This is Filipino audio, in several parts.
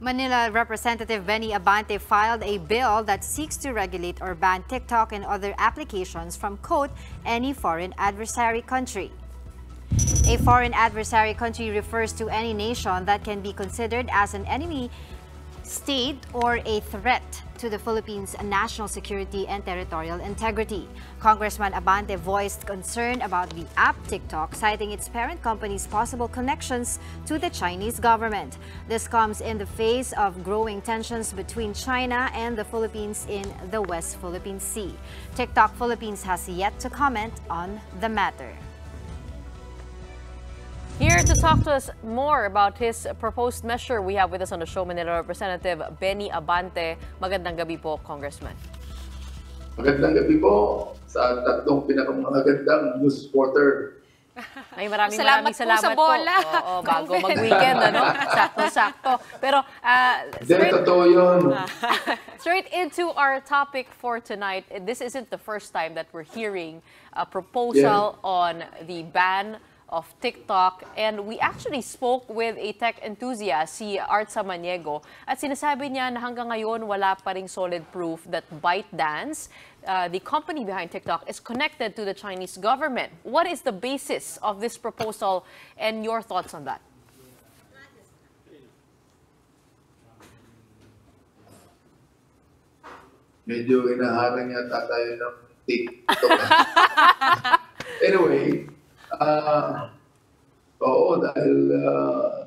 Manila Representative Benny Abante filed a bill that seeks to regulate or ban TikTok and other applications from, quote, any foreign adversary country. A foreign adversary country refers to any nation that can be considered as an enemy state or a threat to the Philippines' national security and territorial integrity. Congressman Abante voiced concern about the app TikTok, citing its parent company's possible connections to the Chinese government. This comes in the face of growing tensions between China and the Philippines in the West Philippine Sea. TikTok Philippines has yet to comment on the matter. Here to talk to us more about his proposed measure, we have with us on the show Manila Representative Benny Abante. Magandang gabi po, Congressman. Magandang gabi po sa tatlong pinakamagandang news reporter. Ay, maraming salamat sa bola. po. Oo, bago mag-weekend, ano? Sakto-sakto. Pero, straight into our topic for tonight. This isn't the first time that we're hearing a proposal on the ban of TikTok, and we actually spoke with a tech enthusiast, si Art Samaniego, at sinasabi niya na hanggang ngayon wala pa ring solid proof that ByteDance, the company behind TikTok, is connected to the Chinese government. What is the basis of this proposal and your thoughts on that? Medyo inaharang yata tayo ng TikTok. Anyway, oo, dahil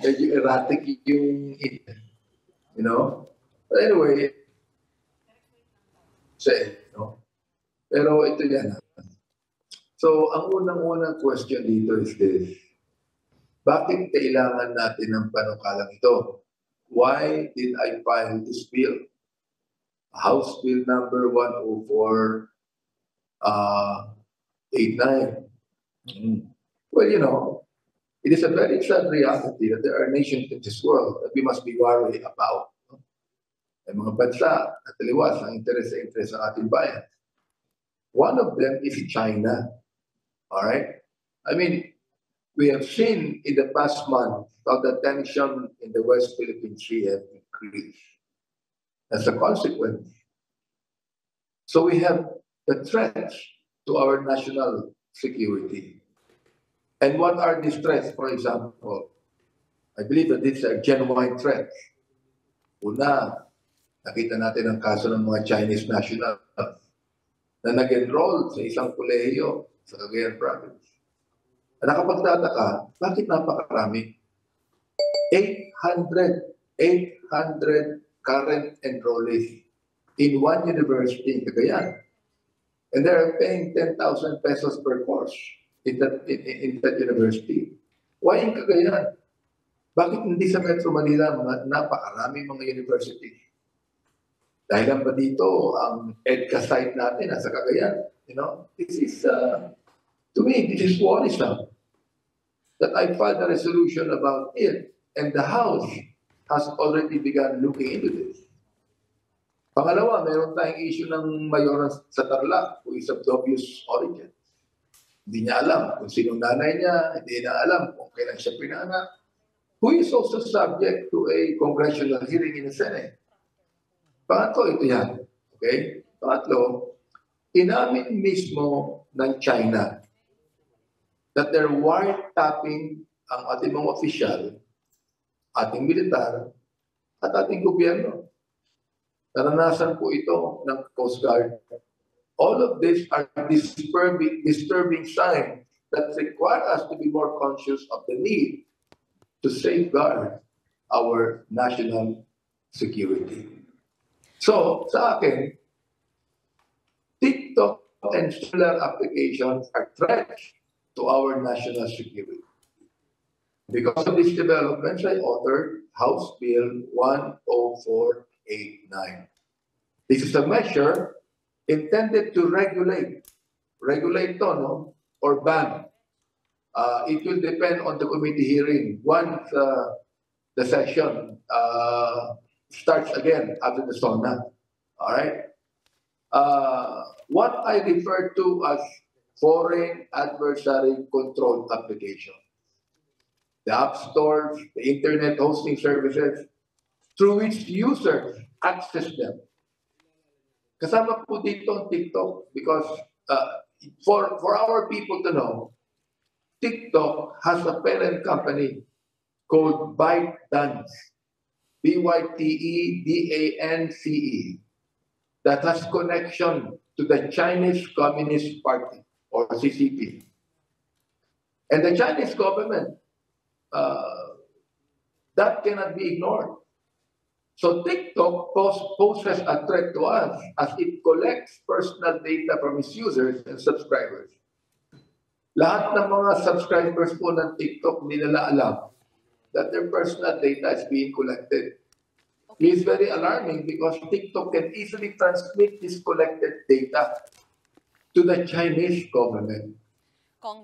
medyo erratic yung you know? But anyway, no? Pero ito yan. So, ang unang-unang question dito is this. Bakit kailangan natin ng panukalang ito? Why did I file this bill? House Bill number 10489. Well, you know, it is a very sad reality that there are nations in this world that we must be worried about. May mga bansa na taliwas ang interes ng ating bayan. One of them is China. All right? I mean, we have seen in the past month how the tension in the West Philippine Sea have increased as a consequence. So we have the threats to our national security. And what are these threats, for example? I believe that these are genuine threats. Una, nakita natin ang kaso ng mga Chinese nationals na nag-enroll sa isang kolehiyo sa Cagayan Province. At nakapagtataka, bakit napakarami? 800 current enrollees in one university in Cagayan. And they're paying 10,000 pesos per course in that university. Why in Cagayan? Bakit hindi sa Metro Manila napakarami mga university? Dahil lang ba dito ang EDCA site natin nasa Cagayan? You know, this is, to me, this is worrisome. That I filed a resolution about it, and the House has already begun looking into this. Pangalawa, mayroon tayong issue ng mayor sa Tarlac who is of dubious origin. Hindi niya alam kung sinong nanay niya, hindi niya alam kung kailan siya pinanganak, who is also subject to a congressional hearing in the Senate. Pangatlo, ito yan. Okay? Pangatlo, inamin mismo ng China that they're wiretapping ang ating mga opisyal, ating militar, at ating gobyerno. Naranasan po ito ng Coast Guard. All of these are disturbing signs that require us to be more conscious of the need to safeguard our national security. So, sa akin, TikTok and similar applications are threats to our national security. Because of these developments, I authored House Bill 10489. This is a measure intended to regulate to, no? Or ban. It will depend on the committee hearing. Once the session starts again after the SONA. All right? What I refer to as foreign adversary control application. The app stores, the internet hosting services, through which users access them. Kasama po dito ang TikTok because for our people to know, TikTok has a parent company called ByteDance, BYTEDANCE, that has connection to the Chinese Communist Party, or CCP. And the Chinese government, that cannot be ignored. So TikTok poses a threat to us as it collects personal data from its users and subscribers. Lahat ng mga subscribers po ng TikTok, hindi nila alam that their personal data is being collected. It is very alarming because TikTok can easily transmit this collected data to the Chinese government.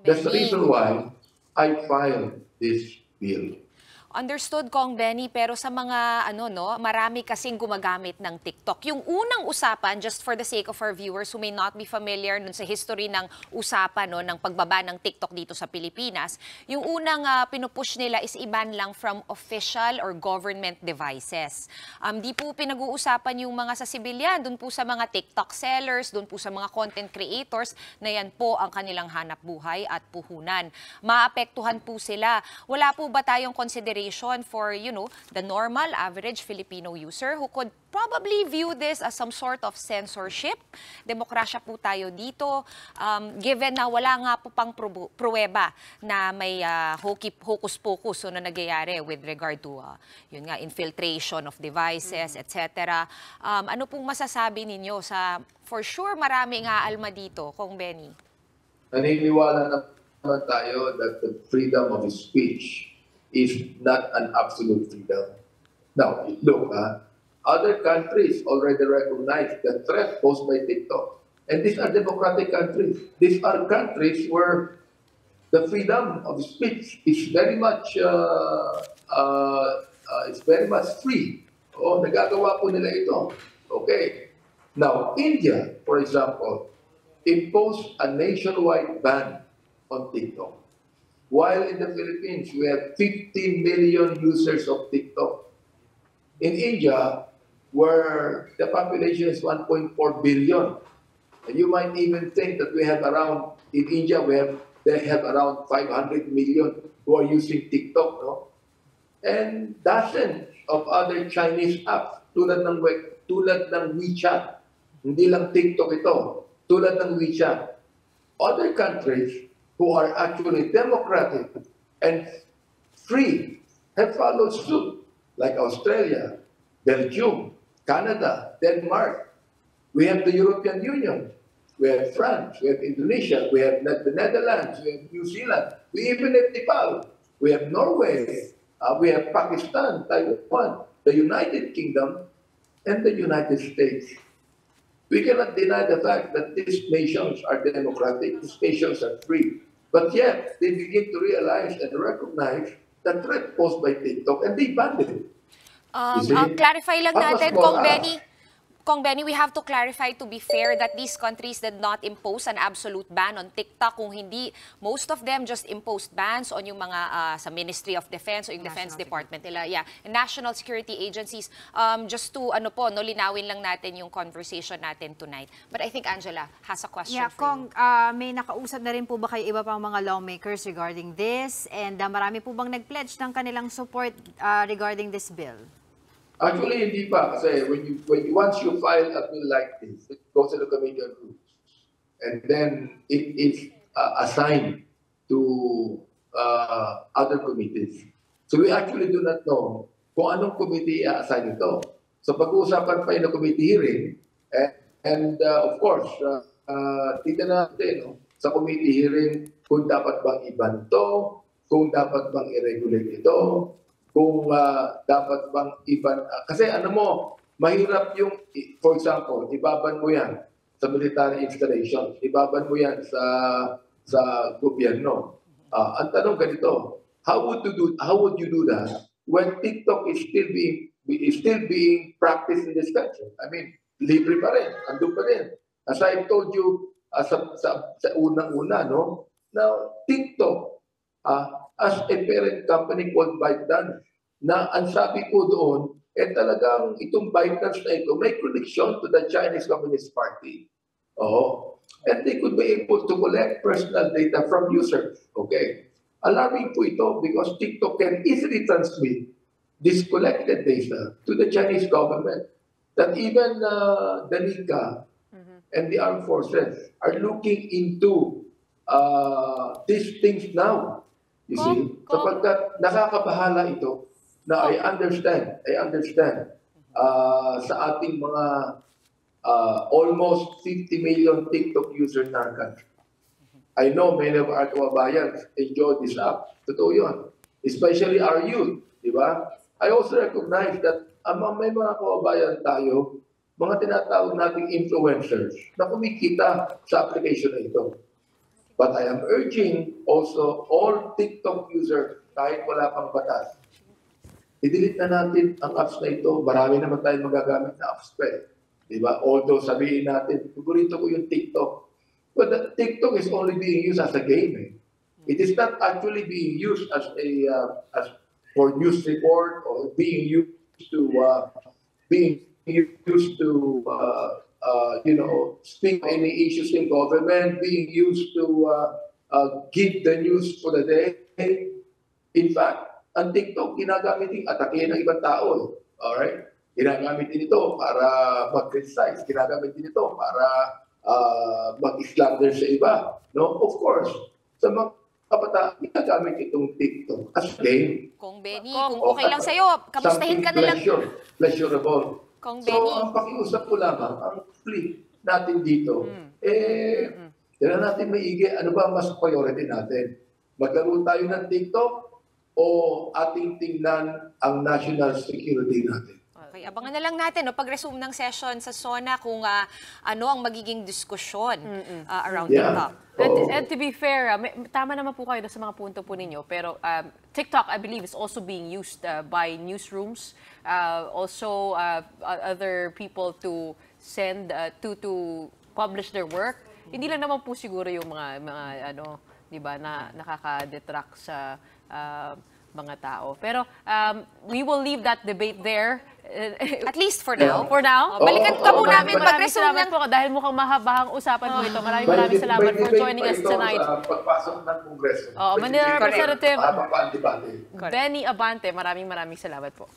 That's the reason why I filed this bill. Understood, Kong Benny, pero sa mga marami kasing gumagamit ng TikTok. Yung unang usapan, just for the sake of our viewers who may not be familiar nun sa history ng usapan ng pagbaba ng TikTok dito sa Pilipinas, yung unang pinupush nila is iban lang from official or government devices. Di po pinag-uusapan yung mga sa civilian, dun po sa mga TikTok sellers, dun po sa mga content creators, na yan po ang kanilang hanap buhay at puhunan. Maapektuhan po sila. Wala po ba tayong consideration for, the normal average Filipino user who could probably view this as some sort of censorship? Demokrasya po tayo dito. Given na wala nga po pang pruweba na may hocus-pocus na nagyayari with regard to infiltration of devices, etc. Ano pong masasabi ninyo sa, for sure, maraming aalma dito, Kong Benny? Naniniwala naman tayo that the freedom of speech is not an absolute freedom. Now, look, other countries already recognize the threat posed by TikTok. And these are democratic countries. These are countries where the freedom of speech is very much free. Nagagawa po nila ito. Okay. Now, India, for example, imposed a nationwide ban on TikTok. While in the Philippines, we have 15 million users of TikTok. In India, where the population is 1.4 billion, and you might even think that we have around, in India, they have around 500 million who are using TikTok, no? And dozens of other Chinese apps, tulad ng WeChat. Hindi lang TikTok ito, tulad ng WeChat. Other countries who are actually democratic and free have followed suit, like Australia, Belgium, Canada, Denmark. We have the European Union, we have France, we have Indonesia, we have the Netherlands, we have New Zealand, we even have Nepal, we have Norway, we have Pakistan, Taiwan, the United Kingdom, and the United States. We cannot deny the fact that these nations are democratic, these nations are free. But yet, they begin to realize and recognize the threat posed by TikTok, and they banned it. Clarify lang natin, Kong Benny, we have to clarify, to be fair, that these countries did not impose an absolute ban on TikTok. Kung hindi, most of them just imposed bans on yung mga sa Ministry of Defense o yung Defense Department nila. Yeah, and national security agencies. Just to linawin lang natin yung conversation natin tonight. But I think Angela has a question for Kong, you. may nakausap na rin po ba kayo iba pang mga lawmakers regarding this? And marami po bang nag-pledge ng kanilang support regarding this bill? Actually, hindi pa. Kasi once you file a bill like this, it goes to the Committee on Rules. And then it is assigned to other committees. So we actually do not know kung anong committee i-assign ito. So pag-uusapan pa yung committee hearing, and of course, titignan natin sa committee hearing kung dapat bang iban to, kung dapat bang i-regulate ito, kung dapat bang iban. Kasi mahirap yung, for example, ibaban mo yan sa military installation, ibaban mo yan sa gobyerno. Ang tanong ganito, how would you do that when TikTok is still being practiced in this country? I mean, libre pa rin, andun pa rin. As I told you sa unang-una, now TikTok as a parent company called ByteDance, na ang sabi ko doon, talagang itong ByteDance na ito may connection to the Chinese Communist Party. Oo. And they could be able to collect personal data from users. Okay. Alarming po ito because TikTok can easily transmit this collected data to the Chinese government. That even the NICA and the armed forces are looking into these things now. You see? Sapagkat nakakabahala ito na I understand sa ating mga almost 50 million TikTok users in our country. I know many of our kababayans enjoy this app. Totoo yun. Especially our youth. Di ba? I also recognize that may mga kababayan tayo, mga tinatawag nating influencers na kumikita sa application na ito. But I am urging also all TikTok users, kahit wala pang batas, i-delete na natin ang apps na ito. Marami naman tayong magagamit na apps pa. Diba? Although sabihin natin, paborito ko yung TikTok. But the TikTok is only being used as a game. It is not actually being used as for news report or being used to speak on any issues in government, being used to give the news for the day. In fact, ang TikTok ginagamit din atakihin ng ibang tao. Alright? Ginagamit din ito para mag-criticize. Ginagamit din ito para mag-slander sa iba. No? Of course, sa mga kabataan, ginagamit itong TikTok as game. Kung Benny, kung okay lang sa'yo, kamustahin ka na lang. Pleasurable. Kung So, Benny. ang pakiusap ko lamang, ang flip natin dito, tira natin maigi, ano ba mas priority natin? Magkaroon tayo ng TikTok o ating tingnan ang national security natin? Okay, abangan na lang natin pag-resume ng session sa SONA kung ano ang magiging diskusyon around TikTok. And to be fair, tama naman po kayo sa mga punto po ninyo, pero TikTok, I believe, is also being used by newsrooms, also other people to send, to publish their work. Hindi lang naman po siguro yung mga di ba, na nakaka-detract sa mga tao. Pero we will leave that debate there. At least for now. For now. Balikan ka po namin Maraming mag-resume salamat ng... po dahil mukhang mahabahang usapan po ito. Maraming salamat for joining us tonight. Pagpasok ng Kongreso. Manila Representative Benny Benny Abante, maraming salamat po.